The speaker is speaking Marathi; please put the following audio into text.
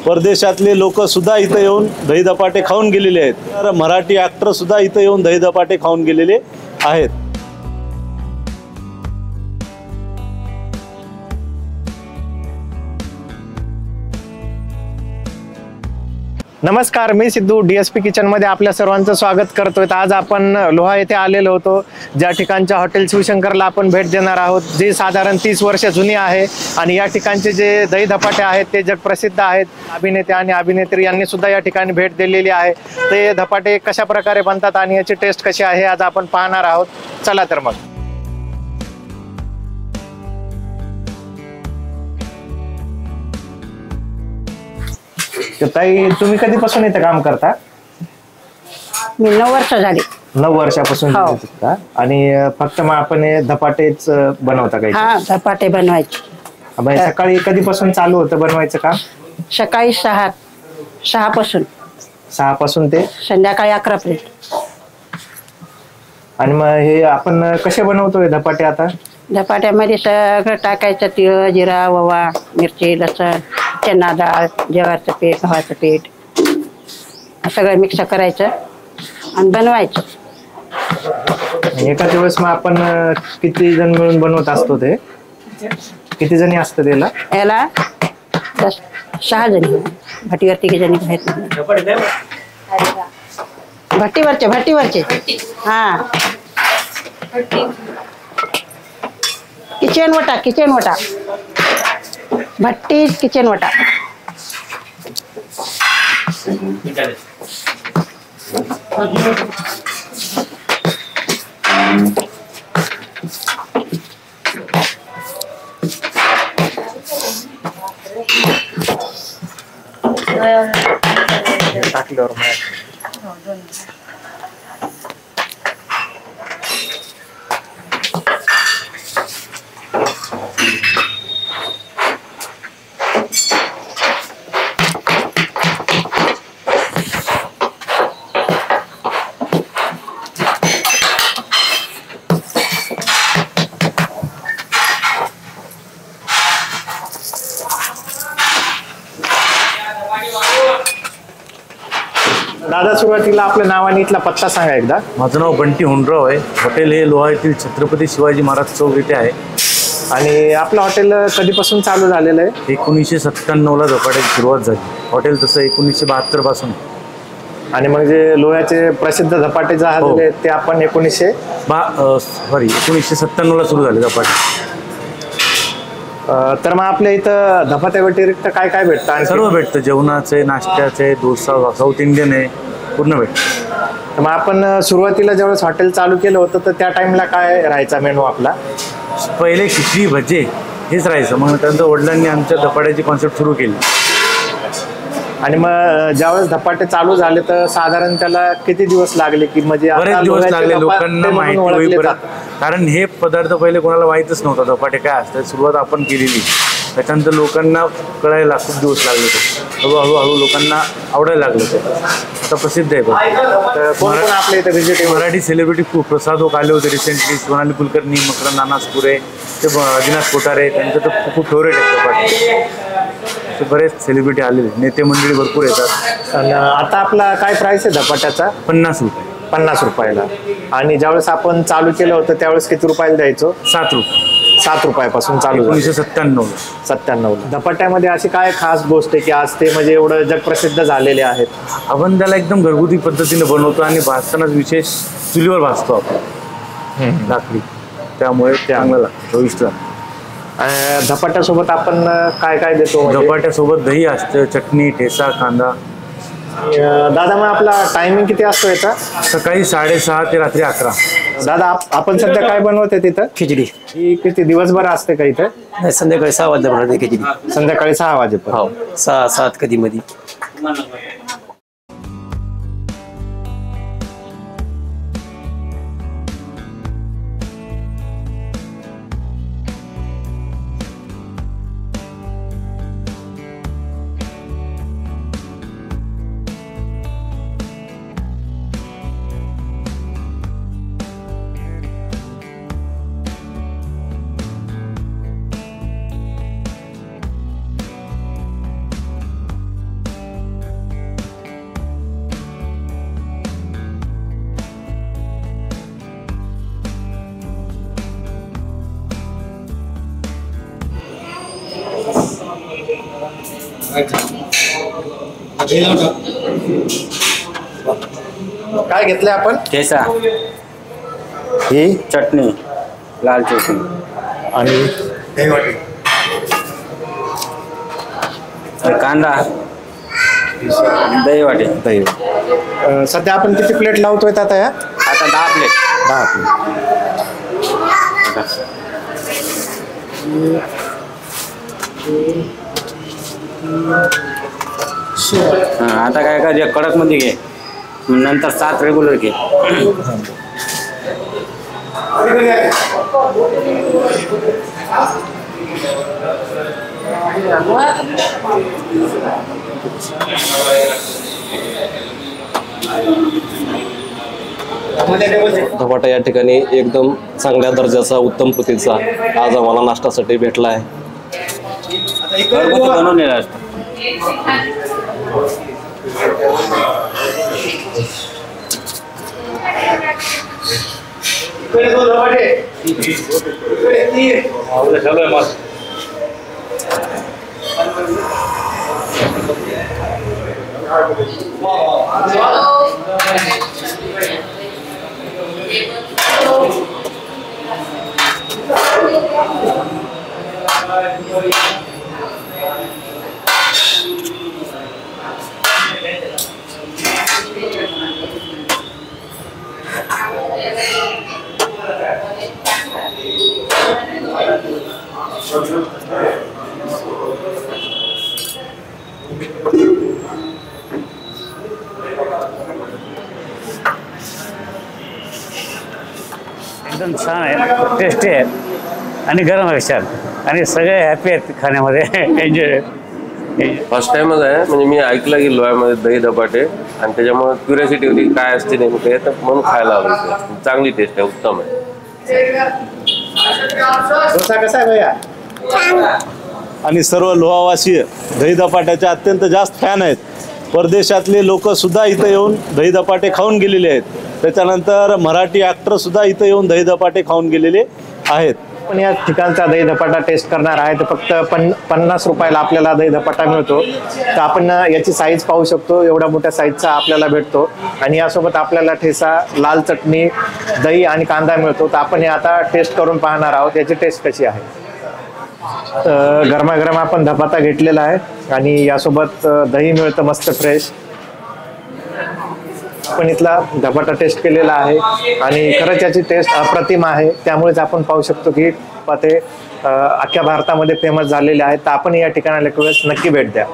परदेशातले लोक सुद्धा इथं येऊन दही धपाटे खाऊन गेलेले आहेत. तर मराठी ॲक्टर सुद्धा इथं येऊन दही धपाटे खाऊन गेलेले आहेत. नमस्कार, मी सिद्धू DSP किचनमध्ये आपल्या सर्वांचं स्वागत करतोय. आज आपण लोहा येथे आलेलो होतो, ज्या ठिकाणच्या हॉटेल शिवशंकरला आपण भेट देणार आहोत, जी साधारण 30 वर्ष जुनी आहे. आणि या ठिकाणचे जे दही धपाटे आहेत ते जगप्रसिद्ध आहेत. अभिनेते आणि अभिनेत्री यांनी सुद्धा या ठिकाणी भेट दिलेली आहे. ते धपाटे कशा प्रकारे बनतात आणि याची टेस्ट कशी आहे आज आपण पाहणार आहोत. चला तर मग. ताई, तुम्ही कधीपासून इथे काम करता? मी 9 वर्ष झाली. 9 वर्षापासून का? आणि फक्त मग आपण हे धपाटेच बनवता काही? हा, धपाटे बनवायचे. सकाळी कधीपासून चालू होतं बनवायचं काम? सकाळी 6 पासून 6 पासून ते संध्याकाळी 11 पर्यंत. आणि मग हे आपण कसे बनवतोय धपाटे? आता धपाट्यामध्ये सगळं टाकायचं, तिळ, जिरा, ओवा, मिरची, लसण, चना डाळ, ज्वारीचं पीठ, गव्हाचं पीठ सगळं मिक्स करायचं आणि बनवायचं. एकाच वेळेस मग आपण किती जण मिळून बनवत असतो? ते किती जणी असतं त्याला? याला 6 जणी. भट्टीवर 3 जणी आहेत. भट्टीवरचे हा. किचन वटा भट्टी किचन वटा. टाकल्यावर दादा, सुरुवातीला आपलं नाव आणि इथला पत्ता सांगा एकदा. माझं नाव बंटी हुंडराव आहे. हॉटेल हे लोहा येथील छत्रपती शिवाजी महाराज चौक येथे आहे. आणि आपलं हॉटेल कधीपासून चालू झालेलं आहे? 1997ला धपाट्याची सुरुवात झाली. हॉटेल तसं 1972 पासून. आणि मग जे लोह्याचे प्रसिद्ध धपाटे झाले ते आपण 1997ला सुरू झाले धपाटे. तर मग आपल्या इथं धपाट्या व्यतिरिक्त काय काय भेटतं? आणि सर्व भेटतं, जेवणाचे, नाश्त्याचे, डोसा, साऊथ इंडियन आहे, पूर्ण भेटतं. मग आपण सुरुवातीला ज्यावेळेस हॉटेल चालू केलं होतं तर त्या टाइमला काय राहायचा मेनू आपला? पहिले खिचडी भजे हेच राहायचं. मग त्यानंतर वडिलांनी आमच्या धपाट्याची कॉन्सेप्ट सुरू केली. आणि मग ज्यावेळेस धपाटे चालू झाले तर साधारण त्याला किती दिवस लागले? की म्हणजे बरेच दिवस लागले लोकांना माहिती होईपर्यंत. कारण हे पदार्थ पहिले कोणाला माहीतच नव्हता धपाटे काय असतात. सुरुवात आपण केलेली, त्याच्यानंतर लोकांना कळायला खूप दिवस लागले. ते हळूहळू लोकांना आवडायला लागलं. ते आता प्रसिद्ध आहे. कोण आपल्या इथे व्हिजिट? मराठी सेलिब्रिटी खूप. प्रसाद ओक आले होते रिसेंटली, सोनाली कुलकर्णी, मकरंद नानासपुरे, ते अविनाश कोठारे, त्यांचं तर खूप फेवरेट आहे धपाटे. बरेच सेलिब्रिटी आलेले, नेते मंडळी भरपूर येतात. आणि आता आपला काय प्राइस आहे धपाट्याचा? 50 रुपये. 50 रुपयाला. आणि ज्यावेळेस आपण चालू केलं होतं त्यावेळेस किती रुपयाला द्यायचो? 7 रुपये. 7 रुपयापासून चालू. 1997. धपाट्यामध्ये अशी काय खास गोष्ट आहे की आज ते म्हणजे एवढं जगप्रसिद्ध झालेले आहेत? आपण त्याला एकदम घरगुती पद्धतीने बनवतो आणि भाजतानाच विशेष चुलीवर भाजतो आपण लाकडी, त्यामुळे चांगलं लागतं, चविष्ट. धपाट्यासोबत आपण काय काय देतो? धपाट्यासोबत दही असतं, चटणी, ठेचा, कांदा. दादा, मग आपला टायमिंग किती असतो याचा? सकाळी 6:30 ते रात्री 11. दादा, आपण सध्या काय बनवते तिथं? खिचडी. ही किती दिवसभर असते का इथं? संध्याकाळी 6 वाजल्यापर्यंत खिचडी. संध्याकाळी 6 वाजेपर्यंत? हो, 6-7 कधी मध्ये. काय घेतलंय आपण? ठेचा, ही चटणी, लाल चटणी, आणि कांदा, दही वाटे. दही. सध्या आपण किती प्लेट लावतोय आता या? आता 10 प्लेट. 10 प्लेट. आता काय का कडक मध्ये घे, नंतर 7 रेग्युलर घे. धपाटा या ठिकाणी एकदम चांगल्या दर्जाचा उत्तम प्रतीचा आज आम्हाला नाश्त्यासाठी भेटला आहे. घरगुती बनवलेला असतो. एकदम छान आहे, टेस्टी आहे आणि गरम आहे छान, आणि सगळे हॅपी आहेत खाण्यामध्ये. एन्जॉय. फर्स्ट टाइमच आहे, म्हणजे मी ऐकलं की लोह्यामध्ये दही धपाटे, आणि त्याच्यामुळे क्युरियोसिटी होती काय असते नेमकं हे, तर म्हणून खायला आलो इथे. चांगली टेस्ट आहे, उत्तम आहे. डोसा कसा आहे भैया? आणि सर्व लोहावासीय दही धपाट्याचे अत्यंत जास्त फॅन आहेत. परदेशातले लोक सुद्धा इथं येऊन दही धपाटे खाऊन गेलेले आहेत. त्याच्यानंतर मराठी ॲक्टर सुद्धा इथं येऊन दही धपाटे खाऊन गेलेले आहेत. पण या ठिकाणचा दही धपाटा टेस्ट करणार आहे तर फक्त 50 रुपयाला आपल्याला दही धपाटा मिळतो. तर आपण याची साईज पाहू शकतो, एवढ्या मोठ्या साईजचा आपल्याला भेटतो, आणि यासोबत आपल्याला ठेचा, लाल चटणी, दही आणि कांदा मिळतो. तर आपण हे आता टेस्ट करून पाहणार आहोत याची टेस्ट कशी आहे. गरमागरम आपण धपाटा घेतलेला आहे आणि यासोबत दही मिळतं मस्त फ्रेश. आपण इथला धपाटा टेस्ट केलेला आहे आणि खरंच याची टेस्ट अप्रतिम आहे. त्यामुळेच आपण पाहू शकतो की ते अख्ख्या भारतामध्ये फेमस झालेले आहेत. तर आपण या ठिकाणाला नक्की भेट द्या.